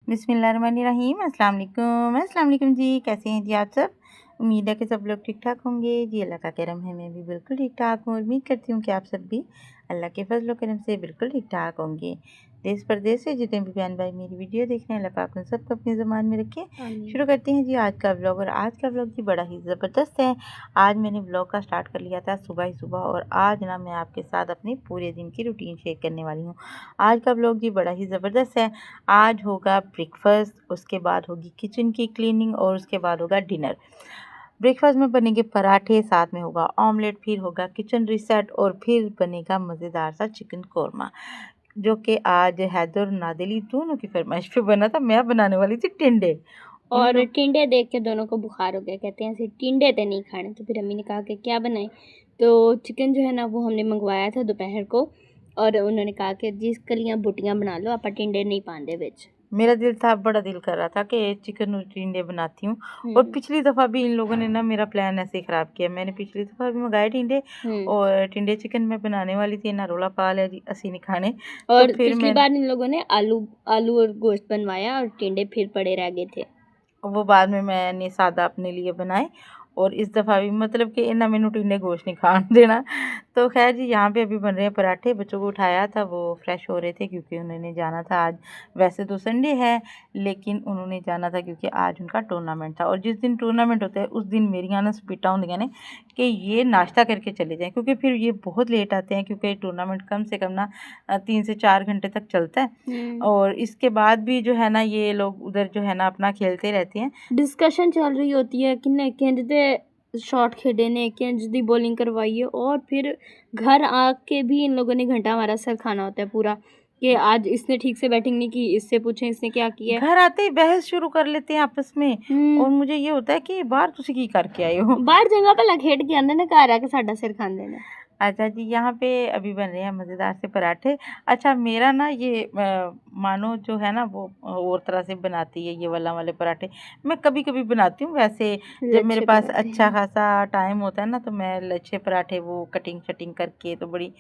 बिस्मिल्लाहिर्रहमानिर्रहीम। अस्सलाम वालेकुम जी। कैसे हैं जी आप सब? उम्मीद है कि सब लोग ठीक ठाक होंगे जी। अल्लाह का करम है, मैं भी बिल्कुल ठीक ठाक हूँ। उम्मीद करती हूँ कि आप सब भी अल्लाह के फजल व करम से बिल्कुल ठीक ठाक होंगे। देश परदेश से जितने भी बहन भाई मेरी वीडियो देख रहे हैं, अल्लाह पाक उन सबको अपनी ज़बान में रखे। शुरू करते हैं जी आज का व्लॉग। और आज का व्लॉग जी बड़ा ही ज़बरदस्त है। आज मैंने व्लॉग का स्टार्ट कर लिया था सुबह ही सुबह, और आज ना मैं आपके साथ अपने पूरे दिन की रूटीन शेयर करने वाली हूँ। आज का व्लॉग जी बड़ा ही ज़बरदस्त है। आज होगा ब्रेकफास्ट, उसके बाद होगी किचन की क्लीनिंग, और उसके बाद होगा डिनर। ब्रेकफास्ट में बनेंगे पराठे, साथ में होगा ऑमलेट, फिर होगा किचन रीसेट, और फिर बनेगा मज़ेदार सा चिकन कौरमा, जो कि आज हैदर और नादिली दोनों की फरमाइश पे बना था। मैं बनाने वाली थी टिंडे, और टिंडे देख के दोनों को बुखार हो गया। कहते हैं ऐसे टिंडे तो नहीं खाने। तो फिर अम्मी ने कहा कि क्या बनाएं। तो चिकन जो है ना वो हमने मंगवाया था दोपहर को, और उन्होंने कहा कि जिस कलियां बुटियां बना लो, आप टिंडे नहीं पाते बिच। मेरा दिल था, बड़ा दिल कर रहा था कि चिकन और टिंडे बनाती हूँ। और पिछली दफ़ा भी इन लोगों ने ना मेरा प्लान ऐसे ही ख़राब किया। मैंने पिछली दफ़ा भी मंगाए टिंडे, और टिंडे चिकन मैं बनाने वाली थी ना, रोला पा लिया जी असी नहीं खाने। और तो फिर पिछली बार इन लोगों ने आलू और गोश्त बनवाया, और टिंडे फिर पड़े रह गए थे। वो बाद में मैंने सादा अपने लिए बनाए। और इस दफ़ा भी मतलब कि इन्ना मैनू टिंडे गोश्त नहीं खान देना। तो खैर जी, यहाँ पे अभी बन रहे हैं पराठे। बच्चों को उठाया था, वो फ्रेश हो रहे थे क्योंकि उन्होंने जाना था आज। वैसे तो संडे है, लेकिन उन्होंने जाना था क्योंकि आज उनका टूर्नामेंट था। और जिस दिन टूर्नामेंट होता है उस दिन मेरी ना स्पीटा होंदियां ने कि ये नाश्ता करके चले जाएं, क्योंकि फिर ये बहुत लेट आते हैं, क्योंकि टूर्नामेंट कम से कम ना 3 से 4 घंटे तक चलता है। और इसके बाद भी जो है ना ये लोग उधर जो है ना अपना खेलते रहते हैं। डिस्कशन चल रही होती है कि किन्ने शॉट खेडे ने, किन्ने दी बॉलिंग करवाई है। और फिर घर आके भी इन लोगों ने घंटा हमारा सर खाना होता है पूरा, कि आज इसने ठीक से बैटिंग नहीं की, इससे पूछें इसने क्या किया। घर आते ही बहस शुरू कर लेते हैं आपस में। और मुझे ये होता है कि बाहर तुसी की करके आए हो? बाहर जगह भला खेड के आंदे ने, घर आके साडा सिर खांदे ने। अच्छा जी, यहाँ पे अभी बन रहे हैं मज़ेदार से पराठे। अच्छा, मेरा ना ये मानो जो है ना वो और तरह से बनाती है ये वाले पराठे। मैं कभी-कभी बनाती हूँ। वैसे जब मेरे पास अच्छा खासा टाइम होता है ना, तो मैं लच्छे पराठे वो कटिंग-शटिंग करके तो बड़ी।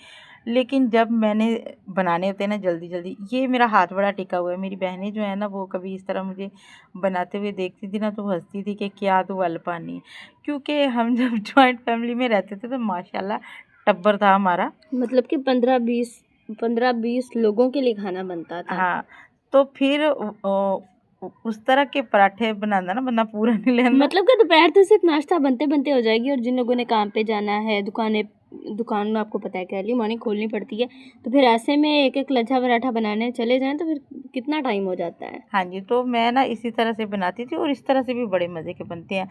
लेकिन जब मैंने बनाने होते हैं ना जल्दी-जल्दी, ये मेरा हाथ बड़ा टिका हुआ है। मेरी बहनें जो है ना वो कभी इस तरह मुझे बनाते हुए देखती थी ना, तो हँसती थी कि क्या तू वल पानी। क्योंकि हम जब जॉइंट फैमिली में रहते थे तो माशाल्लाह टब्बर था हमारा। मतलब कि 15-20 लोगों के लिए खाना बनता था। हाँ, तो फिर उस तरह के पराठे बनाना ना बंदा पूरा नहीं लेंदा। मतलब कि दोपहर तो सिर्फ नाश्ता बनते बनते हो जाएगी, और जिन लोगों ने काम पे जाना है, दुकान में आपको पता है कि अर्ली मॉर्निंग खोलनी पड़ती है, तो फिर ऐसे में एक एक लच्छा पराठा बनाने चले जाएं तो फिर कितना टाइम हो जाता है। हाँ जी, तो मैं ना इसी तरह से बनाती थी, और इस तरह से भी बड़े मज़े के बनते हैं।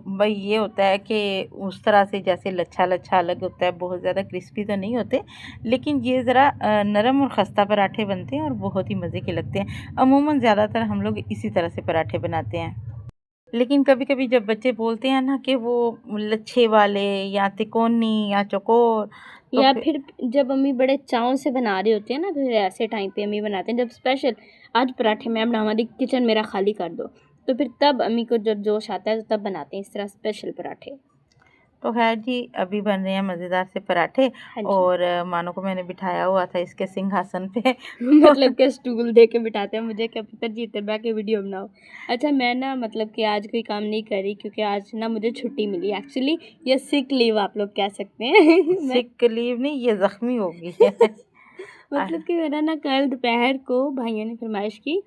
भाई ये होता है कि उस तरह से जैसे लच्छा अलग होता है, बहुत ज़्यादा क्रिस्पी तो नहीं होते, लेकिन ये ज़रा नरम और खस्ता पराठे बनते हैं और बहुत ही मज़े के लगते हैं। अमूमन ज़्यादातर हम लोग इसी तरह से पराठे बनाते हैं। लेकिन कभी-कभी जब बच्चे बोलते हैं ना कि वो लच्छे वाले या तिकोनी या चौकोर, तो या फिर जब अम्मी बड़े चाव से बना रही होती है ना, फिर ऐसे टाइम पे अम्मी बनाते हैं जब स्पेशल आज पराठे मैं बनावा दी, किचन मेरा खाली कर दो, तो फिर तब अम्मी को जब जोश आता है तो तब बनाते हैं इस तरह स्पेशल पराठे। तो खैर जी, अभी बन रहे हैं मज़ेदार से पराठे। और मानो को मैंने बिठाया हुआ था इसके सिंहासन पे। मतलब के स्टूल दे के बिठाते हैं मुझे, क्या पता जीते बैठ के वीडियो बनाओ। अच्छा, मैं ना मतलब कि आज कोई काम नहीं कर रही, क्योंकि आज ना मुझे छुट्टी मिली एक्चुअली। ये सिक लीव आप लोग कह सकते हैं। सिक लीव नहीं, ये ज़ख्मी हो गई है। मतलब कि मेरा ना कल दोपहर को भाइयों ने फरमाइश की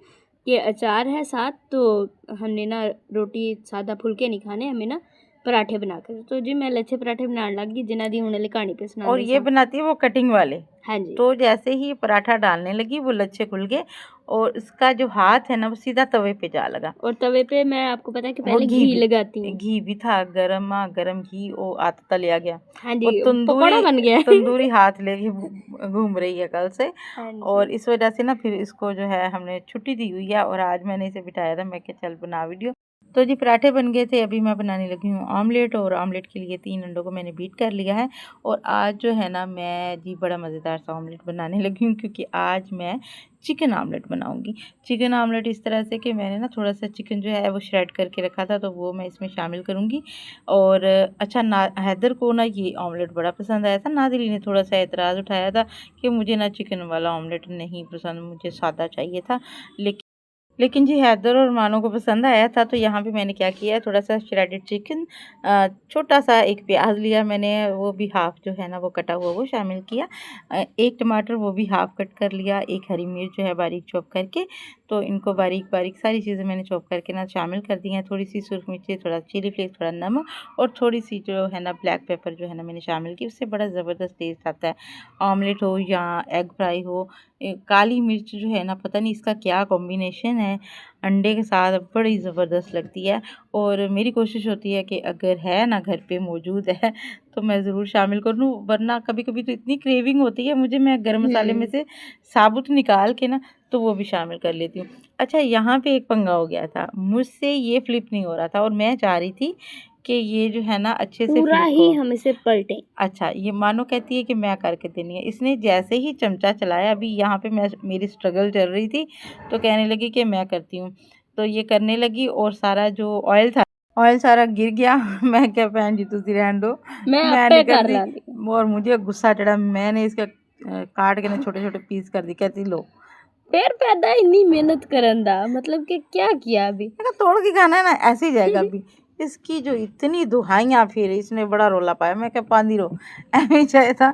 कि अचार है साथ, तो हमने ना रोटी सादा फुलके नहीं खाने, हमें ना पराठे बना कर। तो जी मैं लच्छे पराठे बनाने लग गई, जिन्हां दी हुणे कहानी पे और सुनांदे ये सां। बनाती है वो कटिंग वाले। हाँ जी। तो जैसे ही पराठा डालने लगी वो लच्छे खुल गए और इसका जो हाथ है ना वो सीधा तवे पे जा लगा। और तवे पे मैं आपको पता है कि वो पहले घी लगाती हूँ। घी भी था, गरमा गरम घी वो आता लिया गया। हाँ वो जी, पकौड़ा बन गया है। तंदूरी हाथ लेके घूम रही है कल से। हाँ और जी। इस वजह से ना फिर इसको जो है हमने छुट्टी दी हुई है और आज मैंने इसे बिठाया था, मैं क्या चल बना वीडियो। तो जी पराठे बन गए थे, अभी मैं बनाने लगी हूँ ऑमलेट और ऑमलेट के लिए 3 अंडों को मैंने बीट कर लिया है। और आज जो है ना मैं जी बड़ा मज़ेदार सा ऑमलेट बनाने लगी हूँ, क्योंकि आज मैं चिकन ऑमलेट बनाऊँगी। चिकन ऑमलेट इस तरह से कि मैंने ना थोड़ा सा चिकन जो है वो श्रेड करके रखा था, तो वो मैं इसमें शामिल करूँगी। और अच्छा ना हैदर को ना ये ऑमलेट बड़ा पसंद आया था, नादिली ने थोड़ा सा एतराज़ उठाया था कि मुझे ना चिकन वाला ऑमलेट नहीं पसंद, मुझे सादा चाहिए था। लेकिन जी हैदर और मानो को पसंद आया था, तो यहाँ पे मैंने क्या किया है, थोड़ा सा श्रेडेड चिकन, छोटा सा एक प्याज लिया मैंने, वो भी हाफ जो है ना वो कटा हुआ वो शामिल किया। एक टमाटर वो भी हाफ कट कर लिया, एक हरी मिर्च जो है बारीक चॉप करके, तो इनको बारीक बारीक सारी चीज़ें मैंने चॉप करके ना शामिल कर दी हैं। थोड़ी सी सुरख मिर्ची, थोड़ा चिली फ्लेक्स, थोड़ा नमक और थोड़ी सी जो है ना ब्लैक पेपर जो है ना मैंने शामिल की, उससे बड़ा ज़बरदस्त टेस्ट आता है। ऑमलेट हो या एग फ्राई हो, काली मिर्च जो है ना पता नहीं इसका क्या कॉम्बिनेशन है, अंडे के साथ बड़ी ज़बरदस्त लगती है। और मेरी कोशिश होती है कि अगर है ना घर पे मौजूद है तो मैं ज़रूर शामिल कर लूँ, वरना कभी कभी तो इतनी क्रेविंग होती है मुझे, मैं गर्म मसाले में से साबुत निकाल के ना तो वो भी शामिल कर लेती हूँ। अच्छा यहाँ पे एक पंगा हो गया था, मुझसे ये फ्लिप नहीं हो रहा था और मैं चाह रही थी कि ये जो है ना अच्छे से पूरा फ्लिप ही हो। हम इसे पलटें। अच्छा, ये मानो कहती है कि मैं करके देनी है। इसने जैसे ही चमचा चलाया, अभी यहाँ पे मेरी स्ट्रगल चल रही थी, तो कहने लगी कि मैं करती हूँ। तो ये करने लगी और सारा जो ऑयल सारा गिर गया। मैं क्या भैन जी तुसी रहन दो, मैं मैं आपे नहीं कर कर दी। लांगी। और मुझे गुस्सा चढ़ा, मैंने इसका काट के ना छोटे-छोटे पीस कर दी, कहती लो। फिर पैदा इन्नी मेहनत करन दा मतलब कि क्या किया अभी। मैंने कहा तोड़ के खाना है ना, ऐसे ही जाएगा अभी। इसकी जो इतनी दुहाइयाँ फिर इसने बड़ा रौला पाया, मैं क्या पांदी रो, एवें ही चाहिए था।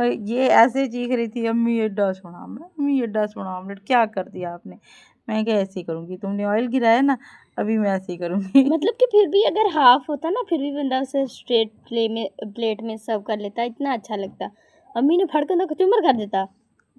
ये ऐसे चीख रही थी, अम्मी एड्डा सोना ऑमलेट, अम्मी एड्डा सोना ऑमलेट, क्या कर दिया आपने। मैं क्या ऐसे ही करूँगी, तुमने ऑयल गिराया ना, अभी मैं ऐसे ही करूँगी। मतलब कि फिर भी अगर हाफ होता ना, फिर भी बंदा उसे स्ट्रेट प्लेट में सर्व कर लेता, इतना अच्छा लगता। अम्मी ने फड़कन तो कचूमर कर देता।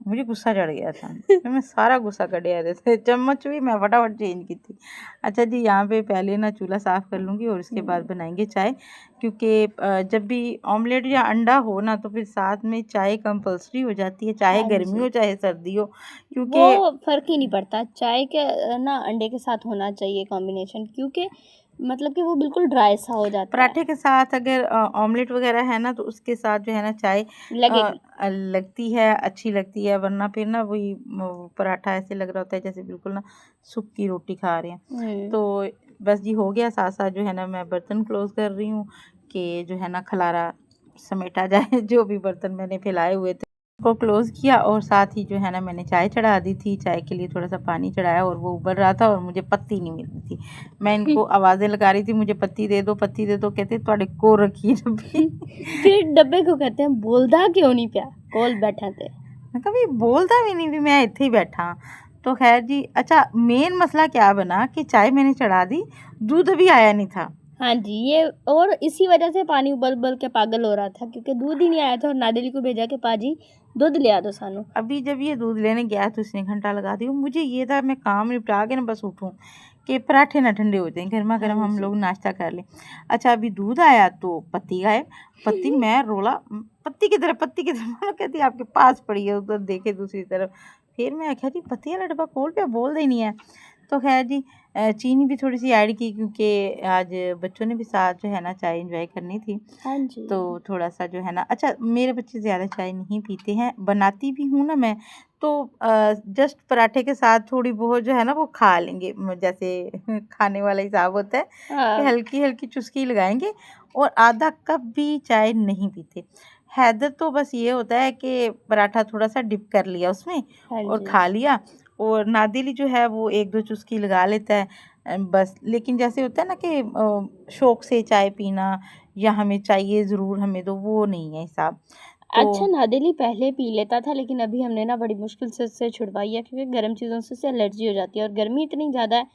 मुझे गुस्सा चढ़ गया था, फिर मैं सारा गुस्सा कढ़िया थे, चम्मच भी मैं फटाफट चेंज की थी। अच्छा जी यहाँ पे पहले ना चूल्हा साफ़ कर लूँगी और उसके बाद बनाएंगे चाय, क्योंकि जब भी ऑमलेट या अंडा हो ना तो फिर साथ में चाय कंपल्सरी हो जाती है, चाहे हाँ गर्मी हो जी, चाहे सर्दी हो, वो क्योंकि फर्क ही नहीं पड़ता। चाय के ना अंडे के साथ होना चाहिए कॉम्बिनेशन, क्योंकि मतलब कि वो बिल्कुल ड्राई सा हो जाता है। पराठे के साथ अगर ऑमलेट वगैरह है ना तो उसके साथ जो है ना चाय लगेगी। लगती है, अच्छी लगती है, वरना फिर ना वही पराठा ऐसे लग रहा होता है जैसे बिल्कुल ना सूखी रोटी खा रहे हैं। तो बस जी हो गया, साथ साथ जो है ना मैं बर्तन क्लोज कर रही हूँ कि जो है ना खलारा समेटा जाए। जो भी बर्तन मैंने फैलाए हुए थे को क्लोज किया और साथ ही जो है ना मैंने चाय चढ़ा दी थी, चाय के लिए थोड़ा सा पानी चढ़ाया और वो उबल रहा था और मुझे पत्ती नहीं मिल रही थी। मैं इनको आवाज़ें लगा रही थी, मुझे पत्ती दे दो, पत्ती दे दो, कहते ਤੁਹਾਡੇ को रखी डब्बी। फिर डब्बे को कहते हैं बोलदा क्यों नहीं पिया, कोल बैठा थे। मैं कभी बोलता भी नहीं भी मैं इत्थे ही बैठा। तो खैर जी, अच्छा मेन मसला क्या बना कि चाय मैंने चढ़ा दी, दूध अभी आया नहीं था। हाँ जी, ये और इसी वजह से पानी उबल उबल के पागल हो रहा था, क्योंकि दूध ही नहीं आया था और नादिली को भेजा कि पाजी दूध ले आ दो सानू। अभी जब ये दूध लेने गया तो इसने घंटा लगा दिया। मुझे ये था मैं काम निपटा के ना बस उठूं कि पराठे ना ठंडे हो जाएं, गर्मा हाँ गर्म हम जी। लोग नाश्ता कर लें। अच्छा अभी दूध आया तो पत्ती गायब, पत्ती मैं रोला, पत्ती की तरफ, पत्ती की तरफ। मैं कहती आपके पास पड़ी है, उधर देखे दूसरी तरफ। फिर मैं आख्या जी पत्ती वाला डब्बा खोल पे बोल दे नहीं है। तो खैर जी चीनी भी थोड़ी सी ऐड की, क्योंकि आज बच्चों ने भी साथ जो है ना चाय इंजॉय करनी थी। हाँ जी। तो थोड़ा सा जो है ना, अच्छा मेरे बच्चे ज़्यादा चाय नहीं पीते हैं, बनाती भी हूँ ना मैं, तो जस्ट पराठे के साथ थोड़ी बहुत जो है ना वो खा लेंगे, जैसे खाने वाला हिसाब होता है कि हाँ। हल्की हल्की चुस्की लगाएंगे, और आधा कप भी चाय नहीं पीते। हैदर तो बस ये होता है कि पराठा थोड़ा सा डिप कर लिया उसमें हाँ और जी। खा लिया, और नादिली जो है वो एक दो चुस्की लगा लेता है, बस। लेकिन जैसे होता है ना कि शौक से चाय पीना या हमें चाहिए ज़रूर हमें दो, वो नहीं है हिसाब। तो अच्छा, नादिली पहले पी लेता था, लेकिन अभी हमने ना बड़ी मुश्किल से उससे छुड़वाई है, क्योंकि गर्म चीज़ों से उससे एलर्जी हो जाती है और गर्मी इतनी ज़्यादा है।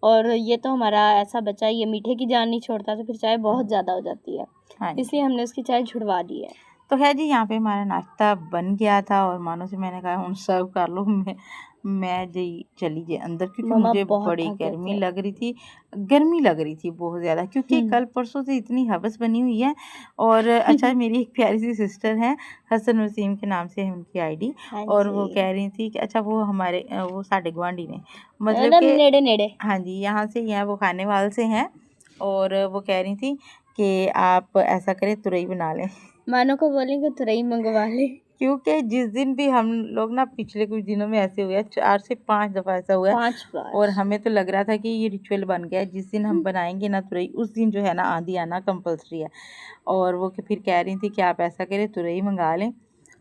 और ये तो हमारा ऐसा बच्चा, ये मीठे की जान नहीं छोड़ता, तो फिर चाय बहुत ज़्यादा हो जाती है, हाँ जी। इसलिए हमने उसकी चाय छुड़वा दी है। तो खैर जी यहाँ पे हमारा नाश्ता बन गया था और मानो से मैंने कहा हुन सर्व कर लो, मैं जी चली जे अंदर, क्योंकि मम्मा मुझे बहुत बड़ी थक गए थे। गर्मी लग रही थी बहुत ज़्यादा, क्योंकि हुँ। कल परसों से इतनी हवस बनी हुई है। और अच्छा, मेरी एक प्यारी सी सिस्टर है, हसन वसीम के नाम से है उनकी आईडी, हाँ और वो जी। कह रही थी कि अच्छा वो हमारे वो साडे गुआंढी ने, मतलब एकदम कि नेड़े-नेड़े। हाँ जी, यहाँ से ही हैं, वो खानेवाल से हैं, और वो कह रही थी कि आप ऐसा करें तुरई बना लें। मानो को बोलेंगे तुरई मंगवा ले। क्योंकि जिस दिन भी हम लोग ना, पिछले कुछ दिनों में ऐसे हुआ है, 4 से 5 दफ़ा ऐसा हुआ है, 5 बार। और हमें तो लग रहा था कि ये रिचुअल बन गया है, जिस दिन हम बनाएँगे ना तुरई, उस दिन जो है ना आंधी आना कंपल्सरी है। और वो फिर कह रही थी कि आप ऐसा करें तुरई मंगा लें,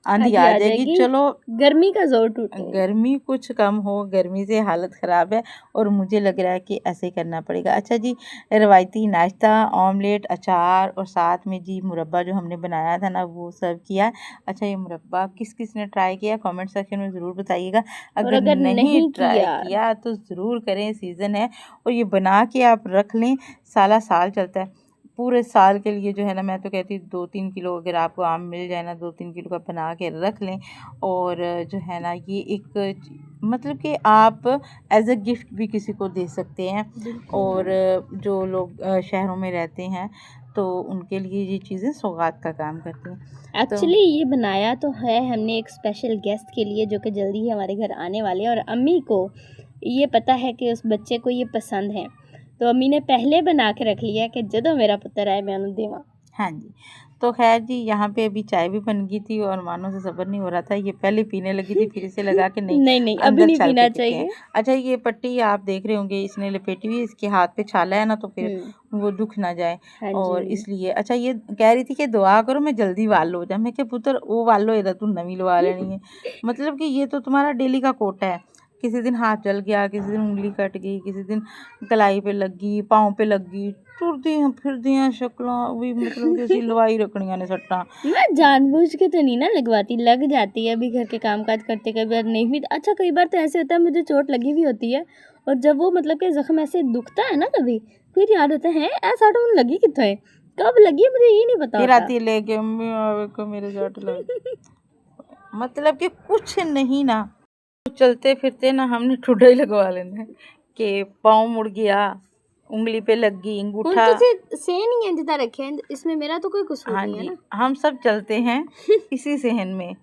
आंधी आँधी आ आ जाएगी, जाएगी, चलो गर्मी का ज़ोर टूटे। गर्मी कुछ कम हो, गर्मी से हालत ख़राब है, और मुझे लग रहा है कि ऐसे ही करना पड़ेगा। अच्छा जी, रवायती नाश्ता, ऑमलेट, अचार और साथ में जी मुरब्बा जो हमने बनाया था ना, वो सर्व किया। अच्छा, ये मुरब्बा किस-किस ने ट्राई किया कमेंट सेक्शन में ज़रूर बताइएगा। और अगर अगर नहीं नहीं ट्राई किया, किया तो ज़रूर करें, सीज़न है, और ये बना के आप रख लें, साला-साल चलता है। पूरे साल के लिए जो है ना, मैं तो कहती हूँ 2-3 किलो अगर आपको आम मिल जाए ना, 2-3 किलो का बना के रख लें। और जो है ना, ये एक मतलब कि आप एज अ गिफ्ट भी किसी को दे सकते हैं। बिल्कुल। और जो लोग शहरों में रहते हैं, तो उनके लिए ये चीज़ें सौगात का काम करती हैं। तो एक्चुअली ये बनाया तो है हमने एक स्पेशल गेस्ट के लिए, जो कि जल्दी ही हमारे घर आने वाले हैं, और अम्मी को ये पता है कि उस बच्चे को ये पसंद है, तो अम्मी ने पहले बना के रख लिया कि जदों मेरा पुत्र आए मैं उन्हें देवां। हाँ जी, तो ख़ैर जी यहाँ पे अभी चाय भी बन गई थी, और मानो से सब्र नहीं हो रहा था, ये पहले पीने लगी थी, फिर इसे लगा कि नहीं, नहीं, नहीं, अभी अंदर नहीं चल के पीना पीते हैं। चाहिए। अच्छा, ये पट्टी आप देख रहे होंगे, इसने लपेटी हुई है, इसके हाथ पे छाला है ना, तो फिर हुँ। वो दुख ना जाए, हाँ और जी। इसलिए अच्छा, ये कह रही थी कि दुआ करो मैं जल्दी वाल हो जाऊँ। मैं क्या पुत्र वो वाल होए तू नवीं लवा लेनी है, मतलब कि ये तो तुम्हारा डेली का कोटा है। किसी दिन हाथ जल गया, किसी दिन उँगली कट गई, किसी दिन कलाई पे लग गई, पाँव पे लग गई, टुरदियां फिरदियां शक्लां भी, मतलब कि ਅਸੀਂ ਲਵਾਈ ਰੱਖਣੀਆਂ ਨੇ सट्टां। मैं जानबूझ के तो नहीं ना लगवाती, लग जाती है अभी घर के कामकाज करते, कई बार नहीं भी। अच्छा, कई बार तो ऐसे होता है मुझे चोट लगी भी होती है, और जब वो मतलब कि ज़ख्म ऐसे दुखता है ना कभी, फिर याद आता है ऐसा तो लगी कित्थे है, कब लगी है मुझे ये नहीं पता फिर होता। आती है लेके अम्मी आवे को मेरे सट लग, मतलब कि कुछ नहीं ना, चलते फिरते ना हमने ठुड्डा ही लगवा लेना है कि पाँव मुड़ गया, उंगली पे लग गई, ਹੁਣ अंगूठा। ਤੁਸੀਂ सेहन ही है जितना रखे हैं, इसमें मेरा तो कोई कसूर हाँ नहीं है जी, ना। हम सब चलते हैं इसी सहन में,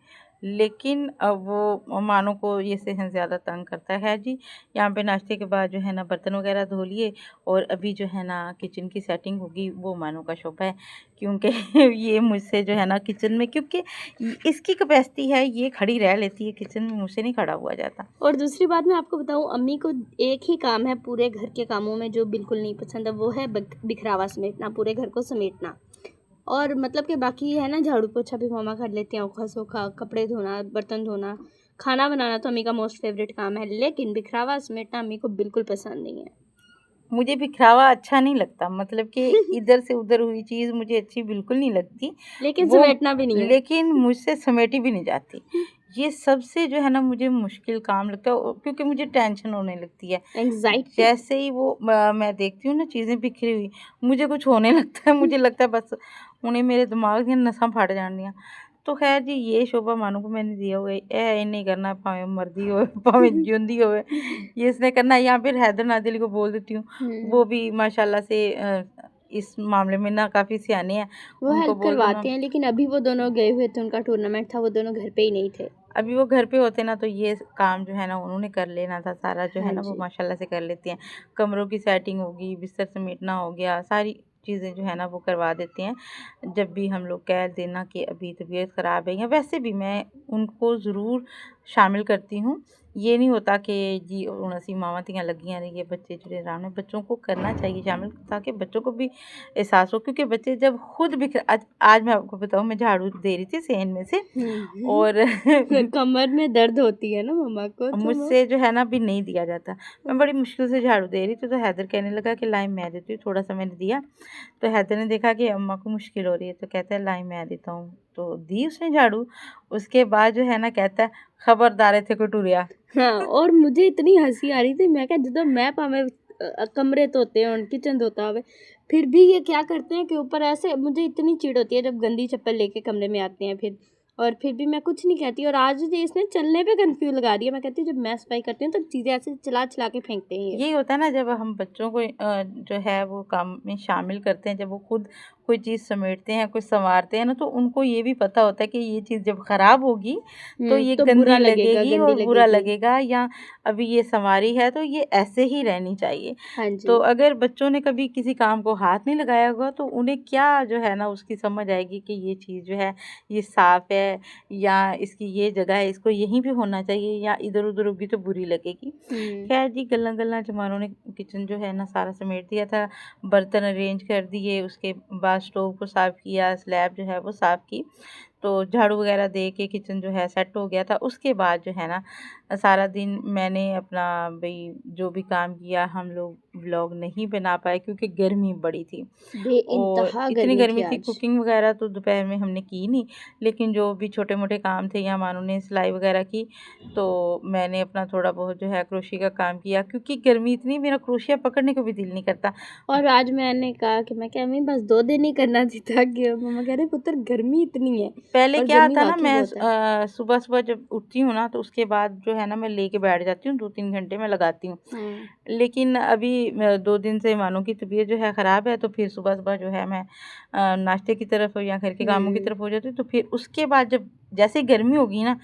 लेकिन अब वो मानो को ये सहन ज़्यादा तंग करता है जी। यहाँ पे नाश्ते के बाद जो है ना बर्तन वगैरह धो लिए, और अभी जो है ना किचन की सेटिंग होगी, वो मानो का शौक है, क्योंकि ये मुझसे जो है ना किचन में, क्योंकि इसकी कैपेसिटी है, ये खड़ी रह लेती है किचन में, मुझसे नहीं खड़ा हुआ जाता। और दूसरी बात मैं आपको बताऊं, अम्मी को एक ही काम है पूरे घर के कामों में जो बिल्कुल नहीं पसंद है, वो है बिखरावा समेटना, पूरे घर को समेटना। और मतलब कि बाकी है ना, झाड़ू पोछा भी मम्मा कर लेती हैं, औखा सोखा, कपड़े धोना, बर्तन धोना, खाना बनाना तो अम्मी का मोस्ट फेवरेट काम है, लेकिन बिखरावा समेटना अम्मी को बिल्कुल पसंद नहीं मुझे बिखरावा अच्छा नहीं लगता, मतलब कि है। इधर से उधर हुई चीज़ मुझे अच्छी बिल्कुल नहीं लगती। लेकिन वो समेटना भी नहीं है। लेकिन मुझसे समेटी भी नहीं जाती। ये सबसे जो है ना मुझे मुश्किल काम लगता है, क्योंकि मुझे टेंशन होने लगती है। एंग्जाइटी। जैसे ही वो मैं देखती हूँ ना चीज़ें बिखरी हुई, मुझे कुछ होने लगता है, मुझे लगता है बस उन्हें मेरे दिमाग ਦੀਆਂ नसां फट जाणियां। तो खैर जी, ये शोभा मानू को मैंने दिया हुआ है, ਇਹ ਇਹਨੇ करना, भावें मर्दी हो भावें जिंदी हो, ये इसने करना है। यहाँ पे हैदर नादिल को बोल देती हूँ, वो भी माशाल्लाह से इस मामले में ना काफ़ी सियाने हैं, वो उनको हेल्प बोल दो ना। करवाते हैं, लेकिन अभी वो दोनों गए हुए थे, उनका टूर्नामेंट था, वो दोनों घर पे ही नहीं थे। अभी वो घर पे होते ना, तो ये काम जो है ना उन्होंने कर लेना था सारा, जो है हाँ ना वो जी। माशाल्लाह से कर लेती हैं। कमरों की सेटिंग होगी, बिस्तर समेटना हो गया, सारी चीज़ें जो है ना वो करवा देती हैं। जब भी हम लोग कह देना कि अभी तबीयत ख़राब है, या वैसे भी मैं उनको ज़रूर शामिल करती हूँ। ये नहीं होता कि जी हुण असीं मावां धियां लगियां रहिए, बच्चे जुड़े रहने, बच्चों को करना चाहिए शामिल, ताकि बच्चों को भी एहसास हो, क्योंकि बच्चे जब खुद आज मैं आपको बताऊँ, मैं झाड़ू दे रही थी सेन में से, और कमर में दर्द होती है ना मम्मा को, तो वो मुझसे जो है ना अभी नहीं दिया जाता। मैं बड़ी मुश्किल से झाड़ू दे रही थी, तो हैदर कहने लगा कि लाई मैं देती हूँ, थोड़ा सा मैंने दिया, तो हैदर ने देखा कि अम्मा को मुश्किल हो रही है, तो कहता है लाई मैं देता हूँ, तो दी उसने झाड़ू। उसके बाद जो है ना कहता है खबरदार इत्थे कोई टुरिया। हाँ, और मुझे इतनी हंसी आ रही थी, मैं क्या ਜਦੋਂ मैं ਭਾਵੇਂ कमरे धोते हों, किचन धोता होवे, फिर भी ये क्या करते हैं कि ऊपर ऐसे, मुझे इतनी चिढ़ होती है जब गंदी चप्पल लेके कमरे में आते हैं फिर। और फिर भी मैं कुछ नहीं कहती, और आज ये इसने चलने पे कर्फ्यू लगा दिया। मैं कहती हूँ जब मैं सफाई करती हूँ तो चीज़ें ऐसे चला चला के फेंकते हैं ये। यही होता है ना जब हम बच्चों को जो है वो काम में शामिल करते हैं, जब वो खुद कोई चीज़ समेटते हैं, कुछ संवारते हैं ना, तो उनको ये भी पता होता है कि ये चीज़ जब खराब होगी तो ये तो गंदी बुरा लगेगा, लगेगी गंदी और बुरा लगेगी। लगेगा, या अभी ये संवारी है तो ये ऐसे ही रहनी चाहिए। हाँ तो जी। अगर बच्चों ने कभी किसी काम को हाथ नहीं लगाया होगा तो उन्हें क्या जो है ना उसकी समझ आएगी कि ये चीज़ जो है ये साफ़ है, या इसकी ये जगह है, इसको यहीं पे होना चाहिए, या इधर-उधर होगी तो बुरी लगेगी। हुँ। खैर जी, गल्ला-गल्ला जमानों ने किचन जो है ना सारा समेट दिया था, बर्तन अरेंज कर दिए, उसके बाद स्टोव को साफ़ किया, स्लैब जो है वो साफ़ की, तो झाड़ू वगैरह दे के किचन जो है सेट हो गया था। उसके बाद जो है ना सारा दिन मैंने अपना भई जो भी काम किया, हम लोग व्लॉग नहीं बना पाए क्योंकि गर्मी बड़ी थी। और बेइंतहा इतनी गर्मी गर्मी थी थी, आज। कुकिंग वगैरह तो दोपहर में हमने की नहीं, लेकिन जो भी छोटे-मोटे काम थे या मानो ने सिलाई वगैरह की, तो मैंने अपना थोड़ा बहुत जो है क्रोशिया का काम किया, क्योंकि गर्मी इतनी, मेरा क्रोशिया पकड़ने को भी दिल नहीं करता। और आज मैंने कहा कि मैं क्या अम्मी बस 2 दिन ही करना थी, थक गई हूँ। मम्मा कह रहे पुत्र गर्मी इतनी है, पहले और क्या गर्मी था ना, वाक़ई मैं बहुत है। सुबह-सुबह जब उठती हूँ ना, तो उसके बाद जो है ना मैं लेके बैठ जाती हूँ, 2-3 घंटे मैं लगाती हूँ। हाँ। लेकिन अभी 2 दिन से मानो की तबीयत जो है ख़राब है, तो फिर सुबह-सुबह जो है मैं नाश्ते की तरफ या घर के कामों की हुँ। तरफ हो जाती हूँ, तो फिर उसके बाद जब जैसे ही गर्मी होगी ना,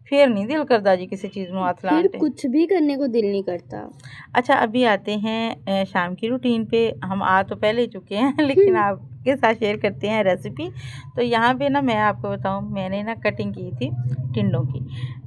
फिर नहीं दिल करदा जी किसी चीज़ ਨੂੰ हत्थ फिर लान ते। कुछ भी करने को दिल नहीं करता। अच्छा, अभी आते हैं शाम की रूटीन पे। हम आ तो पहले ही चुके हैं लेकिन हम्म, आपके साथ शेयर करते हैं रेसिपी। तो यहाँ पे ना मैं आपको बताऊँ, मैंने ना कटिंग की थी टिंडों की,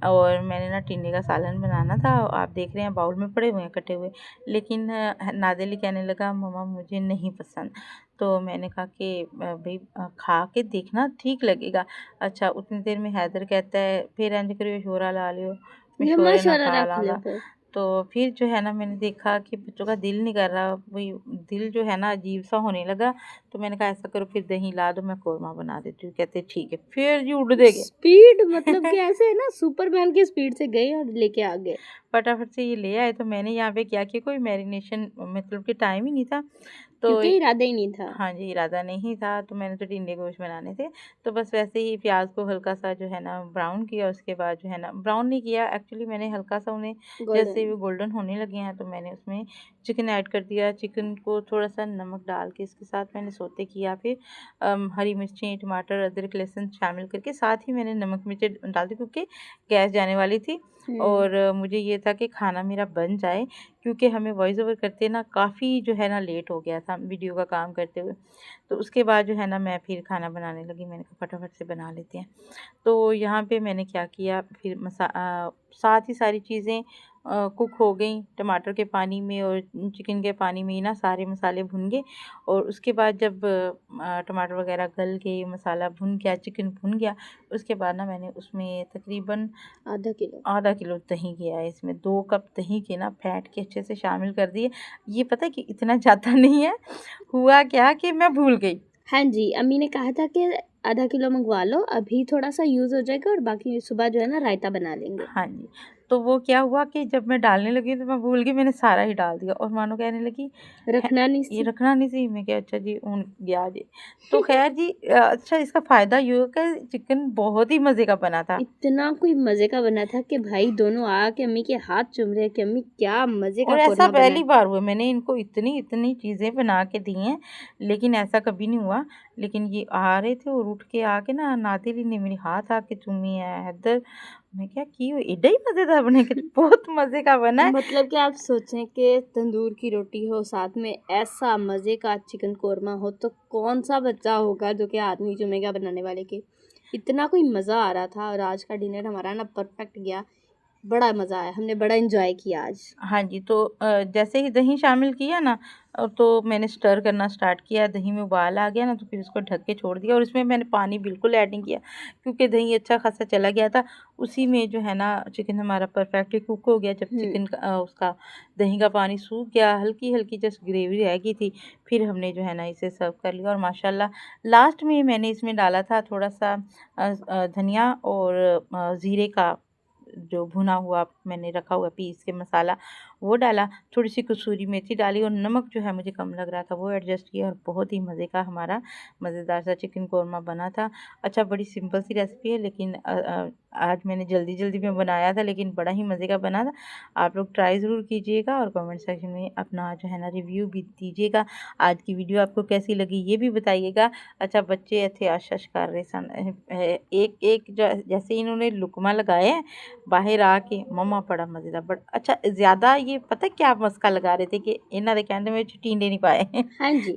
और मैंने ना टिंडे का सालन बनाना था। आप देख रहे हैं बाउल में पड़े हुए हैं कटे हुए, लेकिन नादिल कहने लगा मम्मा मुझे नहीं पसंद। तो मैंने कहा कि भई खा के देखना ठीक लगेगा। अच्छा, उतनी देर में हैदर कहता है फिर इंज करियो शोरा ला लियो, मैं ये शोरे ना मशवरा खा रख लो लांगा। फिर। तो फिर जो है ना मैंने देखा कि बच्चों का दिल नहीं कर रहा, वही दिल जो है ना अजीब-सा होने लगा। तो मैंने कहा ऐसा करो फिर दही ला दो, मैं कोरमा बना देती हूँ। कहते ठीक है। फिर जी उड़दे गए। स्पीड मतलब कि ऐसे है ना, सुपरमैन की स्पीड से गए और लेके आ गए। फटाफट से ये ले आए। तो मैंने यहाँ पे क्या किया, कोई मैरिनेशन मतलब कि टाइम ही नहीं था। तो क्योंकि इरादा ही नहीं था। हाँ जी, इरादा नहीं था, तो मैंने तो टिंडे गोश्त बनाने थे। तो बस वैसे ही प्याज़ को हल्का-सा जो है ना ब्राउन किया, उसके बाद जो है ना ब्राउन नहीं किया एक्चुअली, मैंने हल्का-सा उन्हें जैसे गोल्डन। वो गोल्डन होने लगे हैं तो मैंने उसमें चिकन ऐड कर दिया। चिकन को थोड़ा-सा नमक डाल के इसके साथ मैंने सौते किया। फिर हरी मिर्चें, टमाटर, अदरक, लहसुन शामिल करके साथ ही मैंने नमक मिर्चें डाल दी, क्योंकि गैस जाने वाली थी। हुँ। और मुझे ये था कि खाना मेरा बन जाए, क्योंकि हमें वॉइस ओवर करते ना काफ़ी जो है ना लेट हो गया था वीडियो का काम करते हुए। तो उसके बाद जो है ना मैं फिर खाना बनाने लगी, मैंने कहा फटाफट से बना लेते हैं। तो यहाँ पे मैंने क्या किया, फिर साथ ही सारी चीज़ें कुक हो गई टमाटर के पानी में और चिकन के पानी में ही ना, सारे मसाले भुन गए। और उसके बाद जब टमाटर वगैरह गल गए, मसाला भुन गया, चिकन भुन गया, उसके बाद ना मैंने उसमें तकरीबन आधा किलो। आधा किलो दही गया है इसमें, 2 कप दही के ना फेंट के अच्छे से शामिल कर दिए। ये पता है कि इतना ज़्यादा नहीं है, हुआ क्या कि मैं भूल गई। हाँ जी, अम्मी ने कहा था कि आधा किलो मँगवा लो, अभी थोड़ा-सा यूज़ हो जाएगा और बाकी सुबह जो है ना रायता बना लेंगे। हाँ जी, तो वो क्या हुआ कि जब मैं डालने लगी तो मैं भूल गई, मैंने सारा ही डाल दिया, और मानो कहने लगी है रखना नहीं ये सी। रखना नहीं सी। मैं कहा अच्छा जी हुण गया जी। तो ख़ैर जी अच्छा, इसका फ़ायदा ये हुआ कि चिकन बहुत ही मज़े का बना था। इतना कोई मज़े का बना था कि भाई दोनों आके अम्मी के हाथ चूम रहे हैं कि अम्मी क्या मज़े का और ऐसा कोरमा बना पहली है। बार हुआ, मैंने इनको इतनी-इतनी चीज़ें बना के दी हैं, लेकिन ऐसा कभी नहीं हुआ। लेकिन ये आ रहे थे और उठ के आके ना नादिल ने मेरे हाथ आके चूमी है, हैदर। मैं क्या की एडा ही मज़ेदार बने कि बहुत मज़े का बना है। मतलब कि आप सोचें कि तंदूर की रोटी हो, साथ में ऐसा मज़े का चिकन कोरमा हो, तो कौन-सा बच्चा होगा जो कि हाथ नहीं चूमेगा बनाने वाले के। इतना कोई मज़ा आ रहा था, और आज का डिनर हमारा ना परफेक्ट गया। बड़ा मज़ा आया, हमने बड़ा एंजॉय किया आज। हाँ जी, तो जैसे ही दही शामिल किया ना तो मैंने स्टर करना स्टार्ट किया, दही में उबाल आ गया ना तो फिर उसको ढक के छोड़ दिया और इसमें मैंने पानी बिल्कुल ऐड नहीं किया क्योंकि दही अच्छा खासा चला गया था। उसी में जो है ना चिकन हमारा परफेक्टली कुक हो गया। जब चिकन उसका दही का पानी सूख गया, हल्की-हल्की जस्ट ग्रेवी रह गई थी, फिर हमने जो है ना इसे सर्व कर लिया और माशाल्लाह लास्ट में मैंने इसमें डाला था थोड़ा-सा धनिया और ज़ीरे का जो भुना हुआ मैंने रखा हुआ पीस के मसाला वो डाला, थोड़ी-सी कसूरी मेथी डाली और नमक जो है मुझे कम लग रहा था वो एडजस्ट किया और बहुत ही मज़े का हमारा मज़ेदार सा चिकन कोरमा बना था। अच्छा बड़ी सिंपल सी रेसिपी है लेकिन आज मैंने जल्दी-जल्दी में बनाया था लेकिन बड़ा ही मज़े का बना था। आप लोग ट्राई ज़रूर कीजिएगा और कमेंट सेक्शन में अपना जो है ना रिव्यू भी दीजिएगा। आज की वीडियो आपको कैसी लगी ये भी बताइएगा। अच्छा बच्चे ऐसे आश-आश कर रहे सन एक जैसे ही इन्होंने लुकमा लगाए हैं बाहर आके मम्मा बड़ा मज़ेदार बट अच्छा ज़्यादा ये पता है क्या मस्का लगा रहे थे कि इन्हों दे कहने में टींडे नहीं पाए हाँ जी।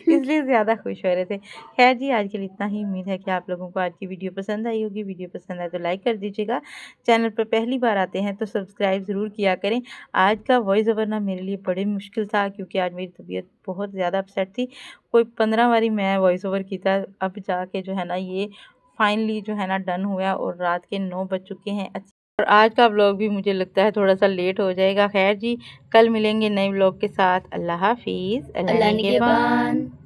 इसलिए ज़्यादा खुश हो रहे थे। खैर जी आज के लिए इतना ही। उम्मीद है कि आप लोगों को आज की वीडियो पसंद आई होगी। वीडियो पसंद आए तो लाइक कर दीजिएगा। चैनल पर पहली बार आते हैं तो सब्सक्राइब ज़रूर किया करें। आज का वॉइस ओवर ना मेरे लिए बड़ी मुश्किल था क्योंकि आज मेरी तबीयत बहुत ज़्यादा अपसेट थी। कोई 15 बारी मैं वॉइस ओवर किया अब जाके जो है ना ये फाइनली जो है ना डन हुआ और रात के 9 बज चुके हैं। और आज का व्लॉग भी मुझे लगता है थोड़ा-सा लेट हो जाएगा। खैर जी, कल मिलेंगे नए व्लॉग के साथ। अल्लाह हाफ़िज़। अल्लाह अल्लाह निगहबान। निगहबान।